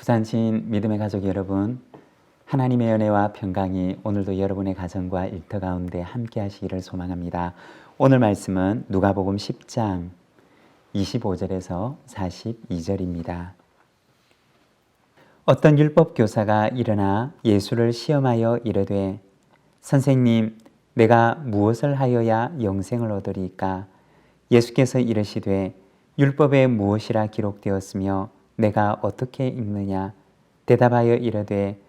부산친 믿음의 가족 여러분, 하나님의 은혜와 평강이 오늘도 여러분의 가정과 일터 가운데 함께 하시기를 소망합니다. 오늘 말씀은 누가복음 10장 25절에서 42절입니다. 어떤 율법 교사가 일어나 예수를 시험하여 이르되 선생님, 내가 무엇을 하여야 영생을 얻으리까? 예수께서 이르시되 율법에 무엇이라 기록되었으며 내가 어떻게 읽느냐? 대답하여 이르되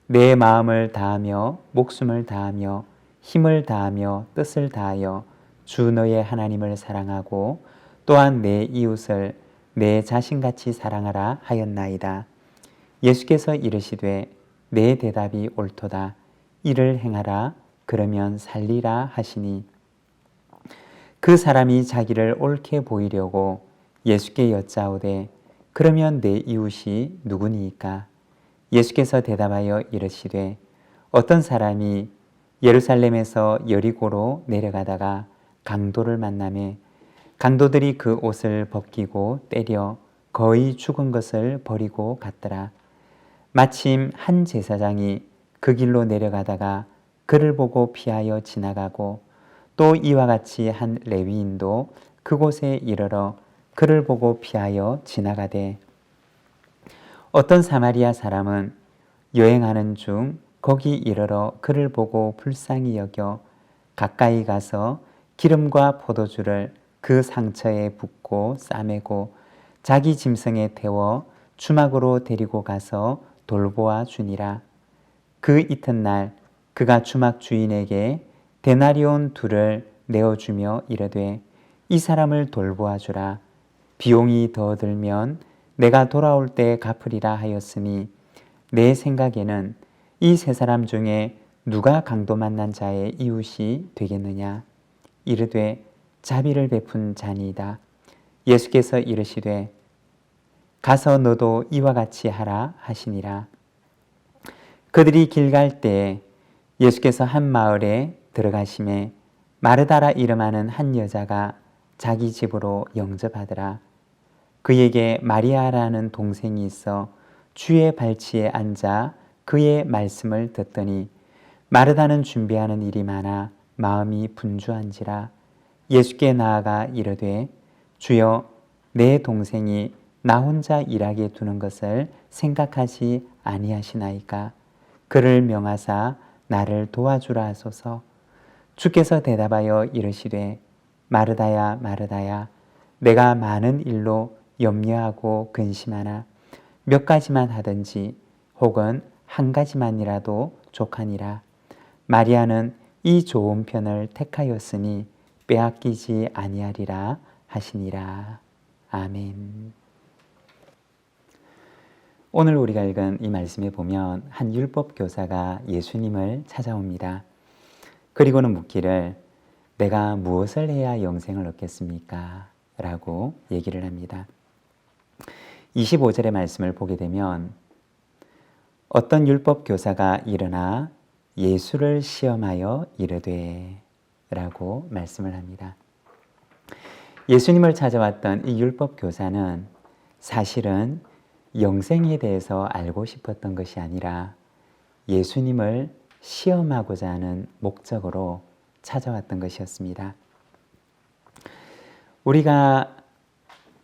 내 마음을 다하며 목숨을 다하며 힘을 다하며 뜻을 다하여 주 너의 하나님을 사랑하고 또한 내 이웃을 내 자신같이 사랑하라 하였나이다. 예수께서 이르시되 내 대답이 옳도다. 이를 행하라. 그러면 살리라 하시니 그 사람이 자기를 옳게 보이려고 예수께 여짜오되 그러면 내 이웃이 누구니이까? 예수께서 대답하여 이르시되 어떤 사람이 예루살렘에서 여리고로 내려가다가 강도를 만나매 강도들이 그 옷을 벗기고 때려 거의 죽은 것을 버리고 갔더라. 마침 한 제사장이 그 길로 내려가다가 그를 보고 피하여 지나가고 또 이와 같이 한 레위인도 그곳에 이르러 그를 보고 피하여 지나가되 어떤 사마리아 사람은 여행하는 중 거기 이르러 그를 보고 불쌍히 여겨 가까이 가서 기름과 포도주를 그 상처에 붓고 싸매고 자기 짐승에 태워 주막으로 데리고 가서 돌보아 주니라. 그 이튿날 그가 주막 주인에게 데나리온 2를 내어주며 이르되 이 사람을 돌보아 주라. 비용이 더 들면 내가 돌아올 때 갚으리라 하였으니 내 생각에는 이 세 사람 중에 누가 강도 만난 자의 이웃이 되겠느냐? 이르되 자비를 베푼 자니이다. 예수께서 이르시되 가서 너도 이와 같이 하라 하시니라. 그들이 길 갈 때에 예수께서 한 마을에 들어가심에 마르다라 이름하는 한 여자가 자기 집으로 영접하더라. 그에게 마리아라는 동생이 있어 주의 발치에 앉아 그의 말씀을 듣더니 마르다는 준비하는 일이 많아 마음이 분주한지라. 예수께 나아가 이르되 주여, 내 동생이 나 혼자 일하게 두는 것을 생각하지 아니하시나이까? 그를 명하사 나를 도와주라 하소서. 주께서 대답하여 이르시되 마르다야 마르다야, 내가 많은 일로 염려하고 근심하나 몇 가지만 하든지 혹은 한 가지만이라도 족하니라. 마리아는 이 좋은 편을 택하였으니 빼앗기지 아니하리라 하시니라. 아멘. 오늘 우리가 읽은 이 말씀에 보면 한 율법 교사가 예수님을 찾아옵니다. 그리고는 묻기를 내가 무엇을 해야 영생을 얻겠습니까? 라고 얘기를 합니다. 25절의 말씀을 보게 되면 어떤 율법 교사가 일어나 예수를 시험하여 이르되 라고 말씀을 합니다. 예수님을 찾아왔던 이 율법 교사는 사실은 영생에 대해서 알고 싶었던 것이 아니라 예수님을 시험하고자 하는 목적으로 찾아왔던 것이었습니다. 우리가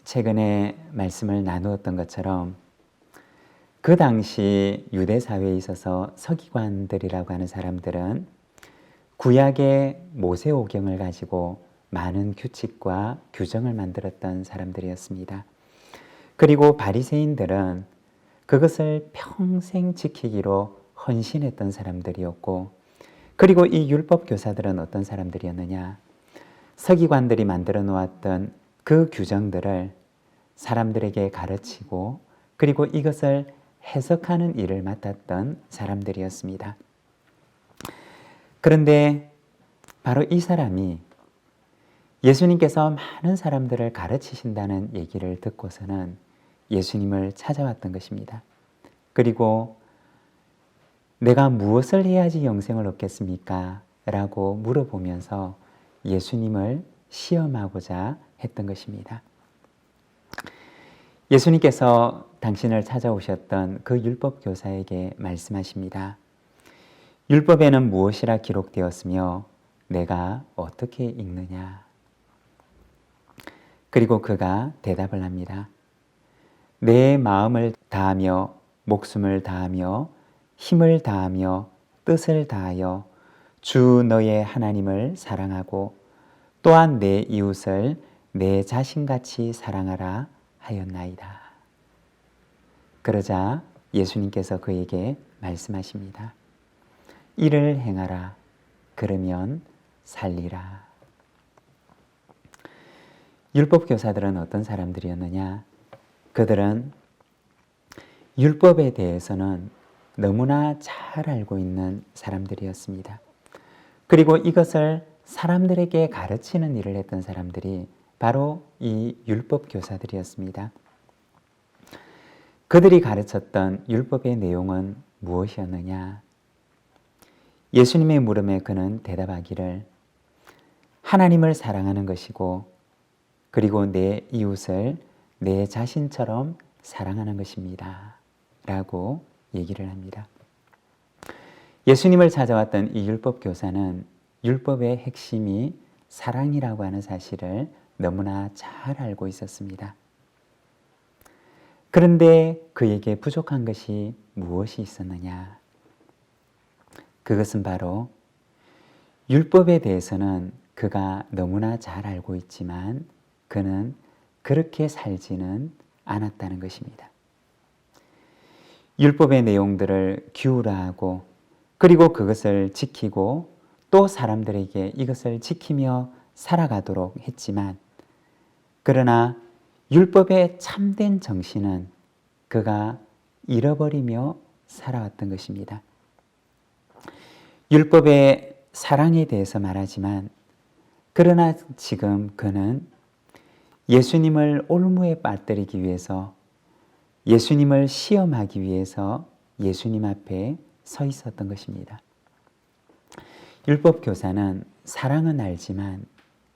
최근에 말씀을 나누었던 것처럼 그 당시 유대 사회에 있어서 서기관들이라고 하는 사람들은 구약의 모세오경을 가지고 많은 규칙과 규정을 만들었던 사람들이었습니다. 그리고 바리새인들은 그것을 평생 지키기로 헌신했던 사람들이었고, 그리고 이 율법 교사들은 어떤 사람들이었느냐? 서기관들이 만들어 놓았던 그 규정들을 사람들에게 가르치고 그리고 이것을 해석하는 일을 맡았던 사람들이었습니다. 그런데 바로 이 사람이 예수님께서 많은 사람들을 가르치신다는 얘기를 듣고서는 예수님을 찾아왔던 것입니다. 그리고 내가 무엇을 해야지 영생을 얻겠습니까? 라고 물어보면서 예수님을 시험하고자 했던 것입니다. 예수님께서 당신을 찾아오셨던 그 율법 교사에게 말씀하십니다. 율법에는 무엇이라 기록되었으며 내가 어떻게 읽느냐? 그리고 그가 대답을 합니다. 내 마음을 다하며 목숨을 다하며 힘을 다하며 뜻을 다하여 주 너의 하나님을 사랑하고 또한 내 이웃을 내 자신같이 사랑하라 하였나이다. 그러자 예수님께서 그에게 말씀하십니다. 이를 행하라. 그러면 살리라. 율법 교사들은 어떤 사람들이었느냐? 그들은 율법에 대해서는 너무나 잘 알고 있는 사람들이었습니다. 그리고 이것을 사람들에게 가르치는 일을 했던 사람들이 바로 이 율법 교사들이었습니다. 그들이 가르쳤던 율법의 내용은 무엇이었느냐? 예수님의 물음에 그는 대답하기를 하나님을 사랑하는 것이고 그리고 내 이웃을 내 자신처럼 사랑하는 것입니다. 라고 얘기를 합니다. 예수님을 찾아왔던 이 율법 교사는 율법의 핵심이 사랑이라고 하는 사실을 너무나 잘 알고 있었습니다. 그런데 그에게 부족한 것이 무엇이 있었느냐? 그것은 바로 율법에 대해서는 그가 너무나 잘 알고 있지만 그는 그렇게 살지는 않았다는 것입니다. 율법의 내용들을 기울여하고 그리고 그것을 지키고 또 사람들에게 이것을 지키며 살아가도록 했지만 그러나 율법의 참된 정신은 그가 잃어버리며 살아왔던 것입니다. 율법의 사랑에 대해서 말하지만 그러나 지금 그는 예수님을 올무에 빠뜨리기 위해서 예수님을 시험하기 위해서 예수님 앞에 서 있었던 것입니다. 율법 교사는 사랑은 알지만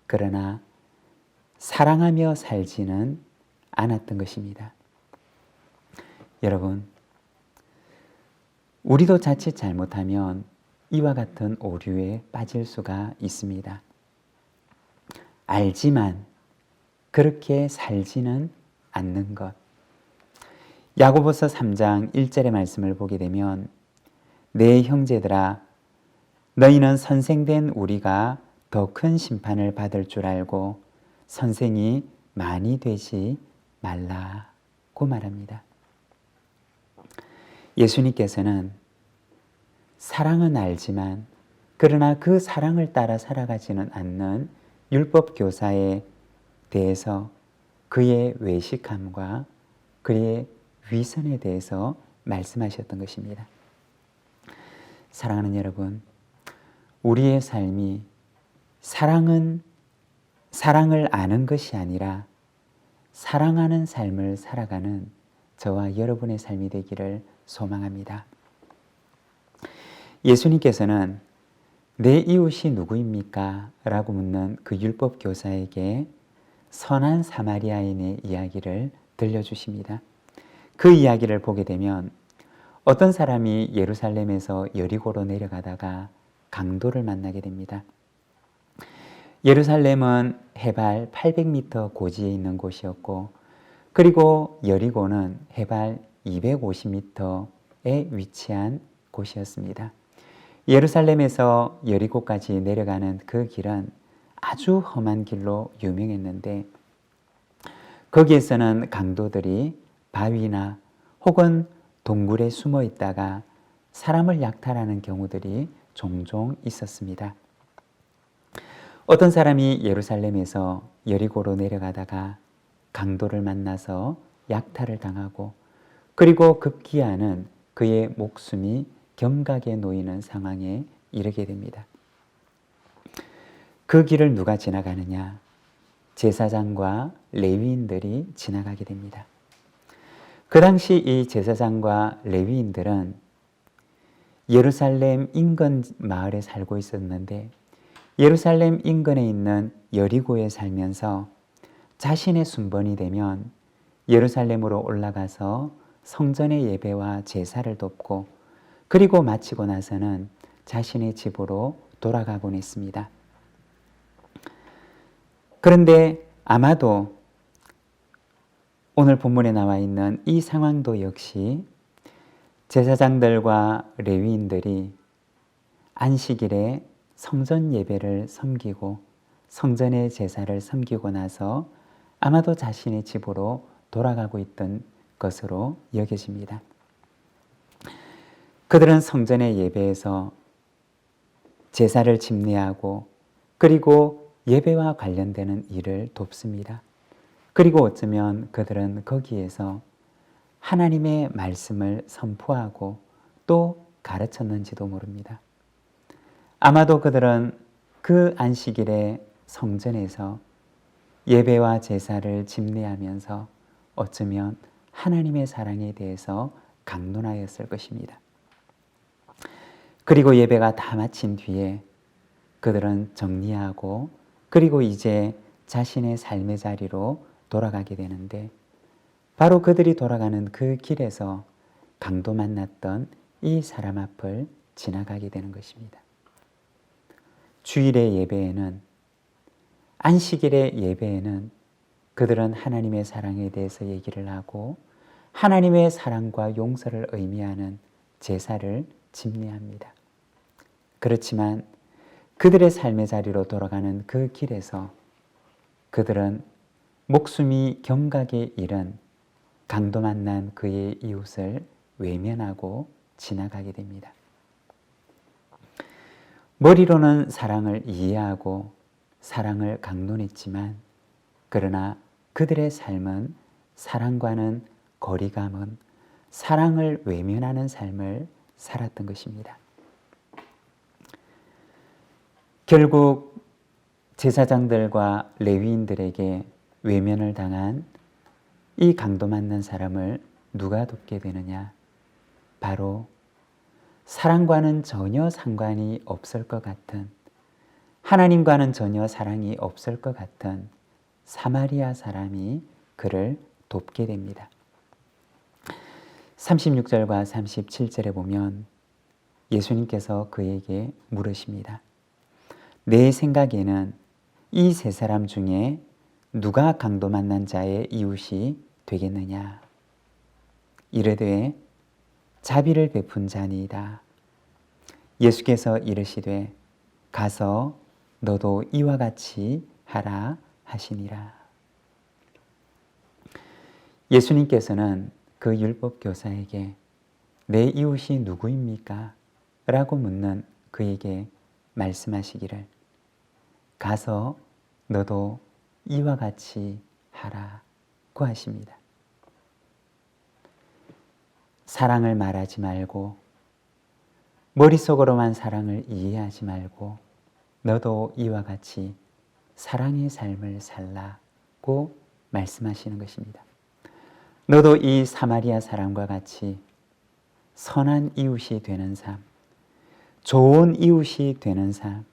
그러나 사랑하며 살지는 않았던 것입니다. 여러분, 우리도 자칫 잘못하면 이와 같은 오류에 빠질 수가 있습니다. 알지만 그렇게 살지는 않는 것. 야고보서 3장 1절의 말씀을 보게 되면 내 형제들아 너희는 선생된 우리가 더 큰 심판을 받을 줄 알고 선생이 많이 되지 말라고 말합니다. 예수님께서는 사랑은 알지만 그러나 그 사랑을 따라 살아가지는 않는 율법 교사에 대해서 그의 외식함과 그의 위선에 대해서 말씀하셨던 것입니다. 사랑하는 여러분, 우리의 삶이 사랑을 아는 것이 아니라 사랑하는 삶을 살아가는 저와 여러분의 삶이 되기를 소망합니다. 예수님께서는 내 이웃이 누구입니까? 라고 묻는 그 율법 교사에게 선한 사마리아인의 이야기를 들려주십니다. 그 이야기를 보게 되면 어떤 사람이 예루살렘에서 여리고로 내려가다가 강도를 만나게 됩니다. 예루살렘은 해발 800m 고지에 있는 곳이었고 그리고 여리고는 해발 250m에 위치한 곳이었습니다. 예루살렘에서 여리고까지 내려가는 그 길은 아주 험한 길로 유명했는데 거기에서는 강도들이 바위나 혹은 동굴에 숨어 있다가 사람을 약탈하는 경우들이 종종 있었습니다. 어떤 사람이 예루살렘에서 여리고로 내려가다가 강도를 만나서 약탈을 당하고 그리고 급기야는 그의 목숨이 경각에 놓이는 상황에 이르게 됩니다. 그 길을 누가 지나가느냐? 제사장과 레위인들이 지나가게 됩니다. 그 당시 이 제사장과 레위인들은 예루살렘 인근 마을에 살고 있었는데 예루살렘 인근에 있는 여리고에 살면서 자신의 순번이 되면 예루살렘으로 올라가서 성전의 예배와 제사를 돕고 그리고 마치고 나서는 자신의 집으로 돌아가곤 했습니다. 그런데 아마도 오늘 본문에 나와 있는 이 상황도 역시 제사장들과 레위인들이 안식일에 성전 예배를 섬기고 성전의 제사를 섬기고 나서 아마도 자신의 집으로 돌아가고 있던 것으로 여겨집니다. 그들은 성전의 예배에서 제사를 집례하고 그리고 예배와 관련되는 일을 돕습니다. 그리고 어쩌면 그들은 거기에서 하나님의 말씀을 선포하고 또 가르쳤는지도 모릅니다. 아마도 그들은 그 안식일에 성전에서 예배와 제사를 집례하면서 어쩌면 하나님의 사랑에 대해서 강론하였을 것입니다. 그리고 예배가 다 마친 뒤에 그들은 정리하고 그리고 이제 자신의 삶의 자리로 돌아가게 되는데 바로 그들이 돌아가는 그 길에서 강도 만났던 이 사람 앞을 지나가게 되는 것입니다. 주일의 예배에는 안식일의 예배에는 그들은 하나님의 사랑에 대해서 얘기를 하고 하나님의 사랑과 용서를 의미하는 제사를 집례합니다. 그렇지만 그들의 삶의 자리로 돌아가는 그 길에서 그들은 목숨이 경각에 이른 강도 만난 그의 이웃을 외면하고 지나가게 됩니다. 머리로는 사랑을 이해하고 사랑을 강론했지만 그러나 그들의 삶은 사랑과는 거리감은 사랑을 외면하는 삶을 살았던 것입니다. 결국 제사장들과 레위인들에게 외면을 당한 이 강도 맞는 사람을 누가 돕게 되느냐? 바로 사랑과는 전혀 상관이 없을 것 같은, 하나님과는 전혀 사랑이 없을 것 같은 사마리아 사람이 그를 돕게 됩니다. 36절과 37절에 보면 예수님께서 그에게 물으십니다. 내 생각에는 이 세 사람 중에 누가 강도 만난 자의 이웃이 되겠느냐? 이르되 자비를 베푼 자니이다. 예수께서 이르시되 가서 너도 이와 같이 하라 하시니라. 예수님께서는 그 율법 교사에게 내 이웃이 누구입니까? 라고 묻는 그에게 말씀하시기를 가서 너도 이와 같이 하라고 하십니다. 사랑을 말하지 말고 머릿속으로만 사랑을 이해하지 말고 너도 이와 같이 사랑의 삶을 살라고 말씀하시는 것입니다. 너도 이 사마리아 사람과 같이 선한 이웃이 되는 삶, 좋은 이웃이 되는 삶,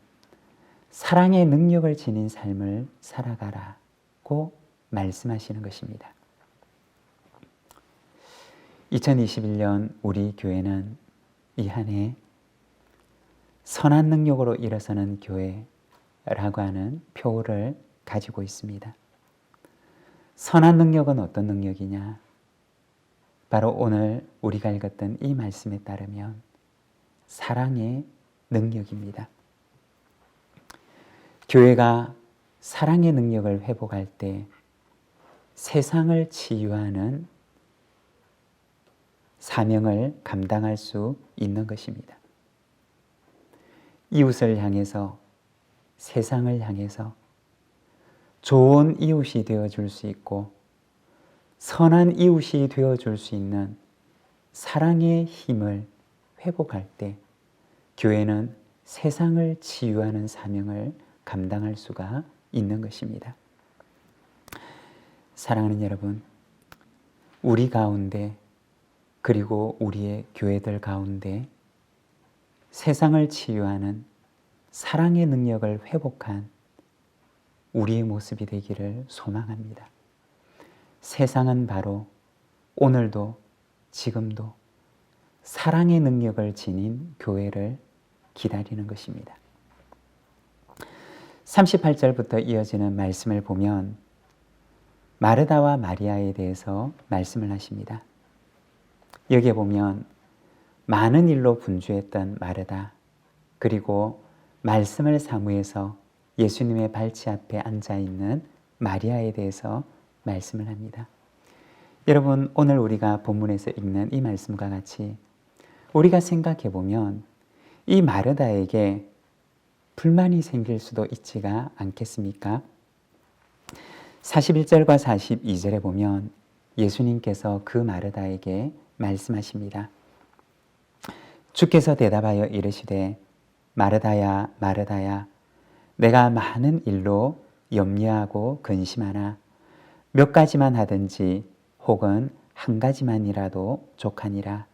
사랑의 능력을 지닌 삶을 살아가라고 말씀하시는 것입니다. 2021년 우리 교회는 이 한 해 선한 능력으로 일어서는 교회라고 하는 표를 가지고 있습니다. 선한 능력은 어떤 능력이냐? 바로 오늘 우리가 읽었던 이 말씀에 따르면 사랑의 능력입니다. 교회가 사랑의 능력을 회복할 때 세상을 치유하는 사명을 감당할 수 있는 것입니다. 이웃을 향해서, 세상을 향해서 좋은 이웃이 되어줄 수 있고 선한 이웃이 되어줄 수 있는 사랑의 힘을 회복할 때 교회는 세상을 치유하는 사명을 감당할 수가 있는 것입니다. 사랑하는 여러분, 우리 가운데 그리고 우리의 교회들 가운데 세상을 치유하는 사랑의 능력을 회복한 우리의 모습이 되기를 소망합니다. 세상은 바로 오늘도 지금도 사랑의 능력을 지닌 교회를 기다리는 것입니다. 38절부터 이어지는 말씀을 보면 마르다와 마리아에 대해서 말씀을 하십니다. 여기에 보면 많은 일로 분주했던 마르다, 그리고 말씀을 사모해서 예수님의 발치 앞에 앉아있는 마리아에 대해서 말씀을 합니다. 여러분, 오늘 우리가 본문에서 읽는 이 말씀과 같이 우리가 생각해 보면 이 마르다에게 불만이 생길 수도 있지가 않겠습니까? 41절과 42절에 보면 예수님께서 그 마르다에게 말씀하십니다. 주께서 대답하여 이르시되 마르다야 마르다야 내가 많은 일로 염려하고 근심하나 몇 가지만 하든지 혹은 한 가지만이라도 족하니라.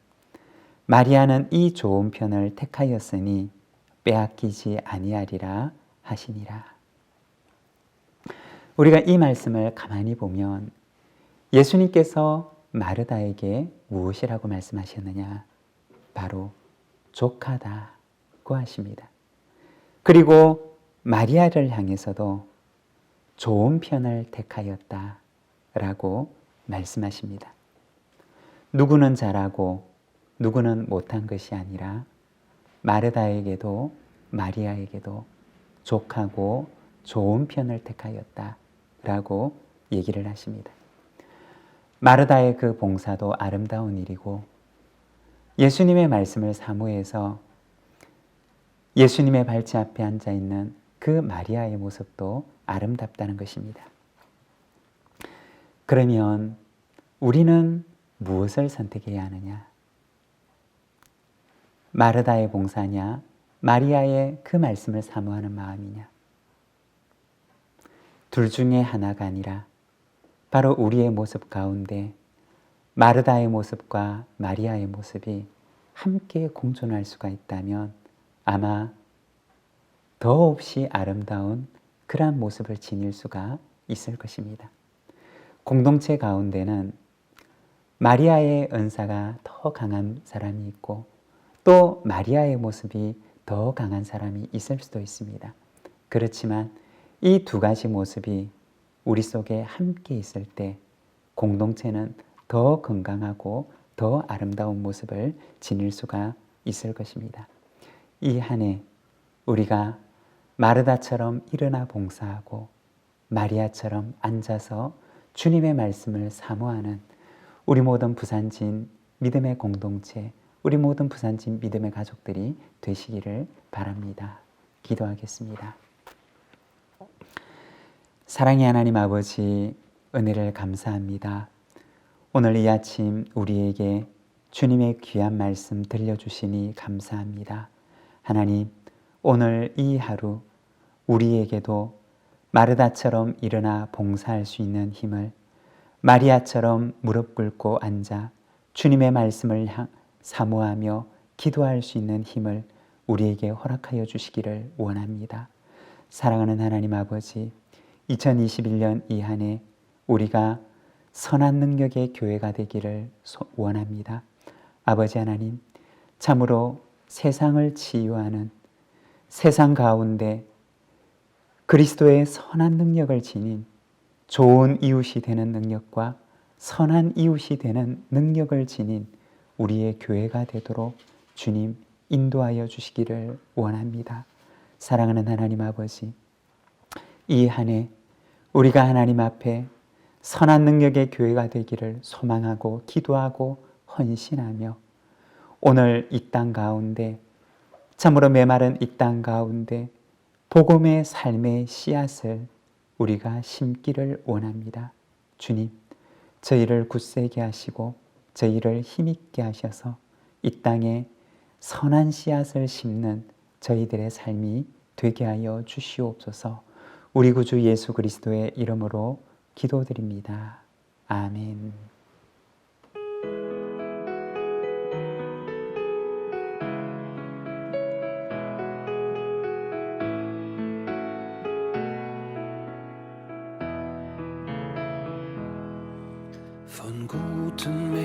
마리아는 이 좋은 편을 택하였으니 빼앗기지 아니하리라 하시니라. 우리가 이 말씀을 가만히 보면 예수님께서 마르다에게 무엇이라고 말씀하셨느냐? 바로 족하다고 하십니다. 그리고 마리아를 향해서도 좋은 편을 택하였다라고 말씀하십니다. 누구는 잘하고 누구는 못한 것이 아니라 마르다에게도 마리아에게도 족하고 좋은 편을 택하였다라고 얘기를 하십니다. 마르다의 그 봉사도 아름다운 일이고 예수님의 말씀을 사모해서 예수님의 발치 앞에 앉아있는 그 마리아의 모습도 아름답다는 것입니다. 그러면 우리는 무엇을 선택해야 하느냐? 마르다의 봉사냐? 마리아의 그 말씀을 사모하는 마음이냐? 둘 중에 하나가 아니라 바로 우리의 모습 가운데 마르다의 모습과 마리아의 모습이 함께 공존할 수가 있다면 아마 더없이 아름다운 그러한 모습을 지닐 수가 있을 것입니다. 공동체 가운데는 마리아의 은사가 더 강한 사람이 있고 또 마리아의 모습이 더 강한 사람이 있을 수도 있습니다. 그렇지만 이 두 가지 모습이 우리 속에 함께 있을 때 공동체는 더 건강하고 더 아름다운 모습을 지닐 수가 있을 것입니다. 이 한 해 우리가 마르다처럼 일어나 봉사하고 마리아처럼 앉아서 주님의 말씀을 사모하는 우리 모든 부산진 믿음의 공동체, 우리 모든 부산진 믿음의 가족들이 되시기를 바랍니다. 기도하겠습니다. 사랑의 하나님 아버지, 은혜를 감사합니다. 오늘 이 아침 우리에게 주님의 귀한 말씀 들려주시니 감사합니다. 하나님, 오늘 이 하루 우리에게도 마르다처럼 일어나 봉사할 수 있는 힘을, 마리아처럼 무릎 꿇고 앉아 주님의 말씀을 사모하며 기도할 수 있는 힘을 우리에게 허락하여 주시기를 원합니다. 사랑하는 하나님 아버지, 2021년 이 한 해 우리가 선한 능력의 교회가 되기를 원합니다. 아버지 하나님, 참으로 세상을 치유하는 세상 가운데 그리스도의 선한 능력을 지닌 좋은 이웃이 되는 능력과 선한 이웃이 되는 능력을 지닌 우리의 교회가 되도록 주님 인도하여 주시기를 원합니다. 사랑하는 하나님 아버지, 이 한 해 우리가 하나님 앞에 선한 능력의 교회가 되기를 소망하고 기도하고 헌신하며 오늘 이 땅 가운데 참으로 메마른 이 땅 가운데 복음의 삶의 씨앗을 우리가 심기를 원합니다. 주님, 저희를 굳세게 하시고 저희를 힘있게 하셔서 이 땅에 선한 씨앗을 심는 저희들의 삶이 되게 하여 주시옵소서. 우리 구주 예수 그리스도의 이름으로 기도드립니다. 아멘.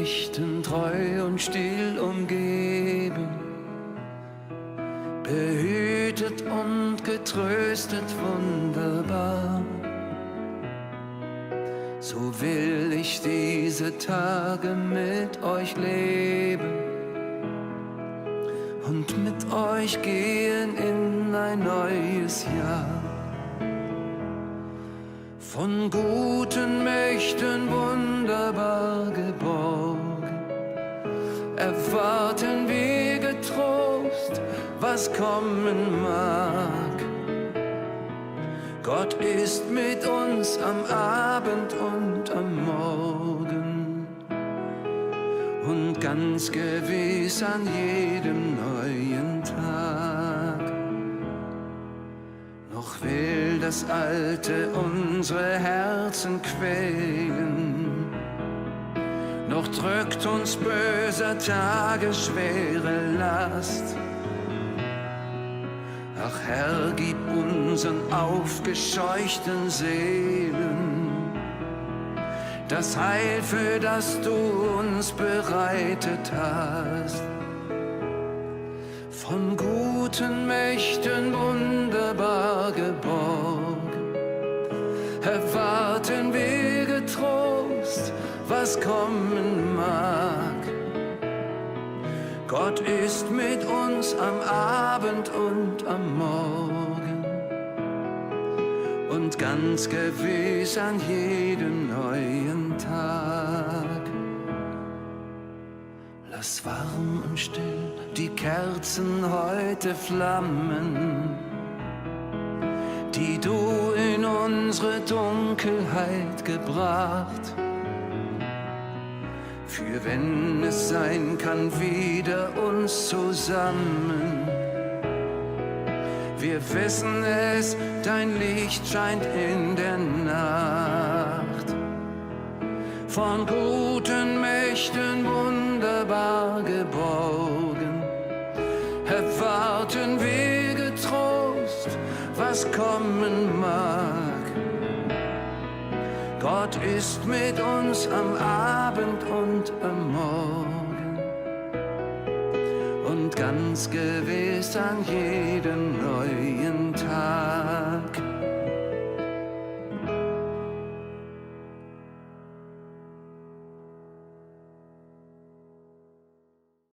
Lichten treu und still umgeben, behütet und getröstet wunderbar. So will ich diese Tage mit euch leben und mit euch gehen in ein neues Jahr. Von guten Mächten wunderbar geborgen, erwarten wir getrost, was kommen mag. Gott ist mit uns am Abend und am Morgen und ganz gewiss an jedem neuen Tag. Noch will das Alte unsere Herzen quälen, noch drückt uns böser Tage schwere Last. Ach Herr, gib unseren aufgescheuchten Seelen das Heil, für das du uns bereitet hast. Von guten Mächten wunderbar geborgen, erwarten wir getrost, was kommen mag. Gott ist mit uns am Abend und am Morgen und ganz gewiss an jedem neuen Tag. Lass warm und still die Kerzen heute flammen, die du in unsere Dunkelheit gebracht. Für wenn es sein kann, wieder uns zusammen. Wir wissen es, dein Licht scheint in der Nacht. Von guten Mächten wunderbar geborgen, erwarten wir getrost, was kommen mag. Gott ist mit uns am Abend und am Morgen und ganz gewiss an jedem neuen Tag.